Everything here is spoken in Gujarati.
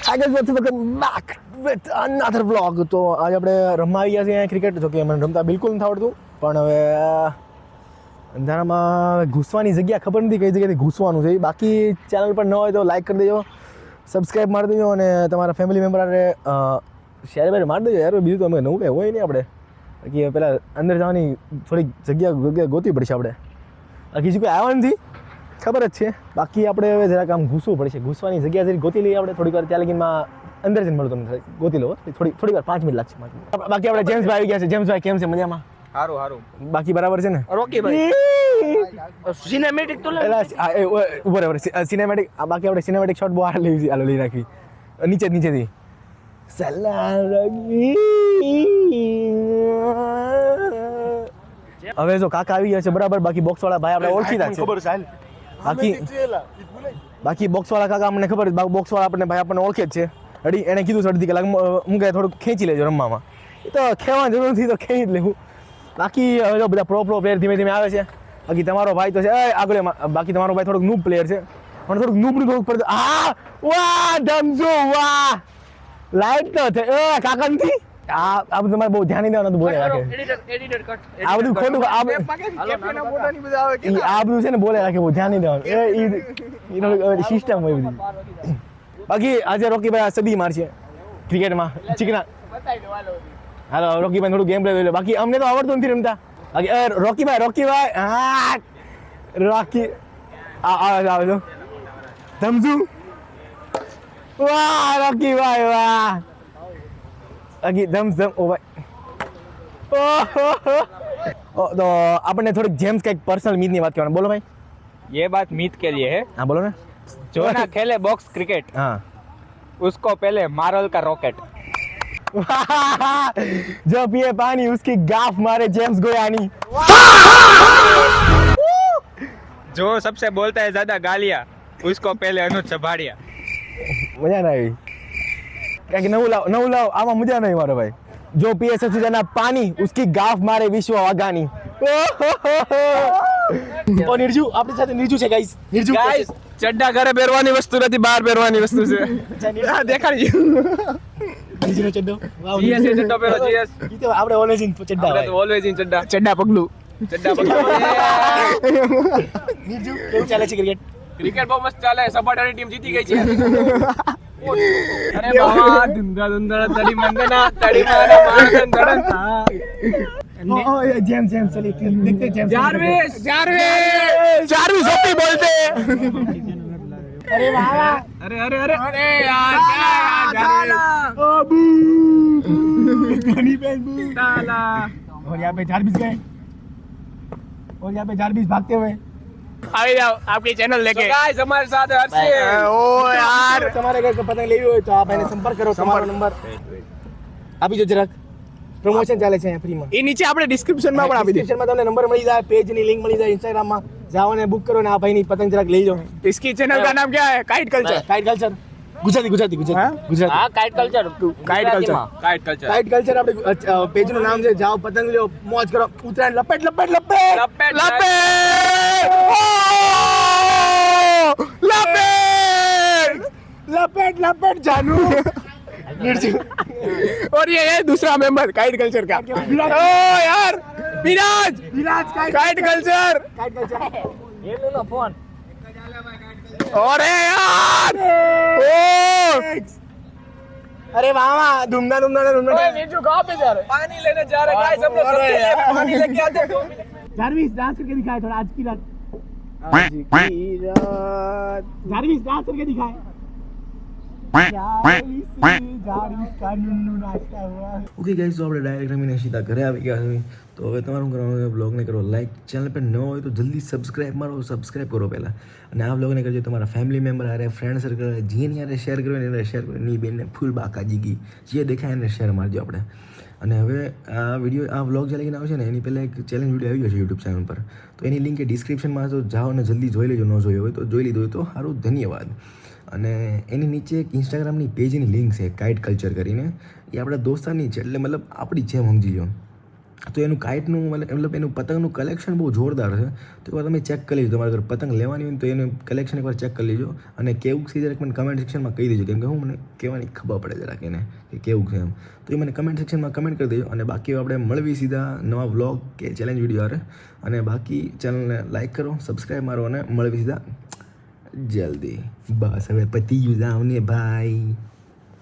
Hi guys, welcome back with another vlog. તો આજે આપણે રમવા આવી ગયા છીએ ક્રિકેટ. જો કે મને રમતા બિલકુલ નથી આવડતું, પણ હવે અંધારામાં ઘૂસવાની જગ્યા ખબર નથી કઈ જગ્યાથી ઘૂસવાનું છે. બાકી ચેનલ પર ન હોય તો લાઈક કરી દેજો, સબસ્ક્રાઈબ મારી દેજો અને તમારા ફેમિલી મેમ્બર આરે શેર બેર મારી દેજો યાર. બીજું તો અમે નવું કંઈ હોય નહીં આપણે. બાકી પહેલાં અંદર જવાની થોડીક જગ્યા ગોતવી પડશે આપણે. બાકી શું કંઈ આવવાનું નથી ખબર જ છે. બાકી આપણે હવે જરાક આમ ઘૂસવું પડશે. ઘૂસવાની જગ્યા જરી ગોતી લઈએ આપણે થોડીક વાર. ત્યાં લગીનમાં અંદર જઈને મળો તમને ગોતી લો. થોડી વાર 5 મિનિટ લાગશે. બાકી આપણે જેમ્સભાઈ આવી ગયા છે. જેમ્સભાઈ કેમ છે? મજામાં? હારું બાકી બરાબર છે ને? રોકી ભાઈ સિનેમેટિક તો ઉપર સિનેમેટિક. બાકી આપણે સિનેમેટિક શોટ બહુ આ લેવી છે. લઈ રાખવી નીચેથી હવે જો કાકા આવી ગયા છે બરાબર. બાકી બોક્સ વાળા ભાઈ આપણે ઓળખીતા છે. ખબર છે બાકી બોક્સ વાળા કાકા અમને ખબર છે. બોક્સ વાળા આપણને ભાઈ આપણને ઓળખે જ છે. અડી એને કીધું છે અડધી કલાક હું કહે થોડુંક ખેંચી લેજો રમવામાં. એ તો ખેવાની જરૂર નથી, તો ખેંચી જ લેવું. બાકી હવે જો બધા પ્રો પ્લેયર ધીમે ધીમે આવે છે. બાકી તમારો ભાઈ તો છે આગળ. બાકી તમારો ભાઈ થોડુંક નૂબ પ્લેયર છે, પણ થોડુંક નૂબનું થોડુંક પડે. હા વાહ ધમજો વાહ લાઈટ તો છે કાકા નથી. આ બધું તમારે બહુ ધ્યાન નહીં દેવાનું બોલે રાખે. આ બધું ખોટું આ બધું છે ને બોલે રાખે, બહુ ધ્યાન નહીં દેવાનું. સિસ્ટમ હોય બધી. બાકી આજે રોકીભાઈ સદી મારશે ક્રિકેટમાં ચીકના. હાલો રોકીભાઈ થોડું ગેમ પ્લે લઈ લો. બાકી અમને તો આવડતું નથી રમતા. બાકી રોકીભાઈ હા રોકી આવે તો ધમજુ વાહ રોકીભાઈ વાહ. બાકી ધમ ઓ ભાઈ તો આપણને થોડીક જેમ્સ કંઈક પર્સનલ મીતની વાત કરવાની. બોલો ભાઈ. ये बात मीत के लिए है हाँ बोलो ना. जो ना खेले बॉक्स क्रिकेट हाँ उसको पहले मार्वल का रॉकेट जो पिए पानी उसकी गाफ मारे जेम्स गोयानी. जो सबसे बोलता है ज्यादा गालियां उसको पहले अनुज सभाड़िया. મજા ના આવી. કારણ કે નવું લાવ આમાં મજા નહીં મારો ભાઈ. જો પીએ સબસે જ્યાદા પાણી ઉસકી ગાફ મારે વિશ્વ વાગાની. ઓ નિર્જુ આપણી સાથે નિર્જુ છે ગાઈસ. નિર્જુ गाइस चड्डा घरे પહેરવાની વસ્તુ નથી, બહાર પહેરવાની વસ્તુ છે. દેખાડી નિર્જુનો ચડ્ડો. વાવ જીએસ એ ચડ્ડો પહેરો જીએસ. ઈ તો આપણે ઓલવેઝ ઇન ચડ્ડા આપણે હોય. તો ઓલવેઝ ઇન ચડ્ડા ચડ્ડા પગલું. ચડ્ડા નિર્જુ કેવું ચાલે છે ક્રિકેટ? ક્રિકેટ બહુ મસ્ત ચાલે. સપાટાની ટીમ જીતી ગઈ છે. અરે બાબા ધુંધા તડી મંદના તડી મારા મારન ધડતા. ओ जेम्स चलिए देखते जेम्स. जारविस ओपी बोलते. अरे वाह अरे यार क्या यार अबू धनी पे ताला. और यहाँ पे जारविस गए और यहाँ पे जारविस भागते हुए આવી જાઓ આપની ચેનલ લેકે. ગાઈસ हमारे साथ है हर्षित. ओ यार તમારે કઈ પતંગ લેવી હોય તો આપ એને સંપર્ક કરો. તમારો નંબર આપી જો જરાક. પ્રમોશન ચાલે છે ફ્રીમાં. એ નીચે આપણે ડિસ્ક્રિપ્શનમાં પણ આપી દઈએ. ડિસ્ક્રિપ્શનમાં તમને નંબર મળી જાય, પેજની લિંક મળી જાય, ઇન્સ્ટાગ્રામમાં જાઓ અને બુક કરો ને આ ભાઈની પતંગ જરાક લઈ જાઓ. इसकी चैनल का नाम क्या है? Kite culture. Kite culture Gujarati हां kite culture. Kite culture. Kite culture આપણે પેજનું નામ છે. જાઓ પતંગ લ્યો, મોજ કરો, ઉતરાયણ લપેટ जानू. और ये है दूसरा मेंबर काइट कल्चर का. ओ यार विराज काइट कल्चर. ये लो ना फोन. अरे यार ओ अरे वाह धूमधाम नीचू कहां पे जा रहे? पानी लेने जा रहे गाइस. हम लोग पानी लेके आते हैं. जारविस डांस करके दिखाए थोड़ा आज की रात. जारविस डांस करके दिखाए. ઓકે ગાઈસ, તો આપણે ડાયરેક્ટ રમીને સીધા ઘરે આવી ગયા છે. તો હવે તમારું કરવાનું છે બ્લોગને કરો લાઈક. ચેનલ પર ન હોય તો જલ્દી સબસ્ક્રાઈબ કરો પહેલાં. અને આ બ્લોગને કરજો તમારા ફેમિલી મેમ્બર હારે, ફ્રેન્ડ સર્કલ જેની હારે શેર કરો એને શેર કરો. ની બેનને ફૂલ બાકા જીગી જે દેખાય એને શેર મારજો આપણે. અને હવે આ વિડીયો આ વ્લોગ જે લઈને આવશે ને એની પહેલાં એક ચેલેન્જ વિડીયો આવી ગયો છે યુટ્યુબ ચેનલ પર. તો એની લિંક એ ડિસ્ક્રિપ્શનમાં તો જાઓ અને જલ્દી જોઈ લેજો. ન જોયો હોય તો જોઈ લીધું હોય તો સારું, ધન્યવાદ. અને એની નીચે એક ઇન્સ્ટાગ્રામની પેજની લિંક છે કાઇટ કલ્ચર કરીને. એ આપણા દોસ્તારની છે, એટલે મતલબ આપણી જેમ સમજી લો. તો એનું કાઇટનું મતલબ એનું પતંગનું કલેક્શન બહુ જોરદાર છે. તો એકવાર તમે ચેક કરી લેજો, તમારે અગર પતંગ લેવાની હોય તો એનું કલેક્શન એકવાર ચેક કરી લેજો. અને કેવું છે જરાક મને કમેન્ટ સેક્શનમાં કહી દેજો, કેમ કે હું મને કહેવાની ખબર પડે જરાક એને કે કેવું છે એમ. તો એ મને કમેન્ટ સેક્શનમાં કમેન્ટ કરી દેજો. અને બાકી આપણે મળવી સીધા નવા વ્લોગ કે ચેલેન્જ વિડીયો હારે. અને બાકી ચેનલને લાઈક કરો, સબસ્ક્રાઈબ મારો અને મળવી સીધા જલ્દી. બસ હવે પતી ગયું જાવ ને ભાઈ.